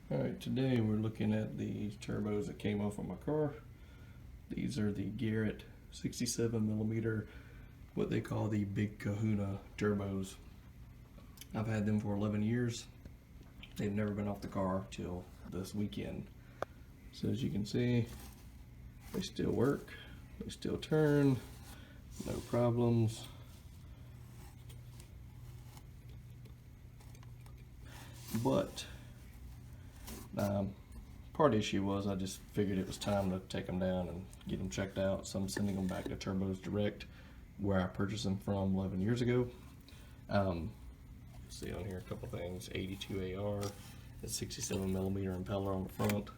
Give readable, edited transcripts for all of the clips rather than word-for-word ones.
Alright, today we're looking at the turbos that came off of my car. These are the Garrett 67mm, what they call the Big Kahuna turbos. I've had them for 11 years. They've never been off the car till this weekend. So as you can see, they still work, they still turn, no problems. But part issue was I just figured it was time to take them down and get them checked out, so I'm sending them back to Turbos Direct, where I purchased them from 11 years ago. See on here a couple things: 82 AR, a 67mm impeller on the front,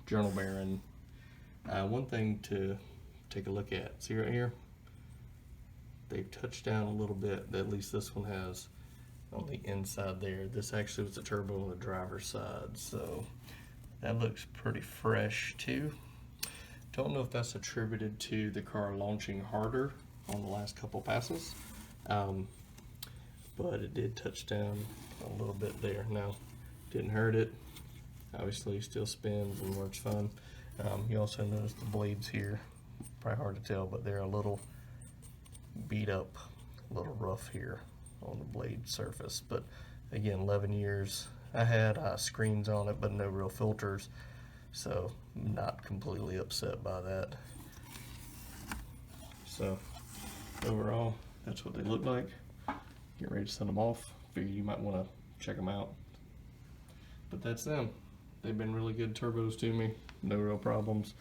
journal bearing. One thing to take a look at, see right here, they've touched down a little bit. At least this one has on the inside there. This actually was the turbo on the driver's side, so that looks pretty fresh too. Don't know if that's attributed to the car launching harder on the last couple passes, but it did touch down a little bit there. Now, didn't hurt it. Obviously still spins and works fine. You also notice the blades here, probably hard to tell, but they're a little beat up, a little rough here on the blade surface. But again, 11 years. I had screens on it, but no real filters, so I'm not completely upset by that. So overall, that's what they look like. Get ready to send them off. Figure you might want to check them out. But that's them. They've been really good turbos to me, no real problems.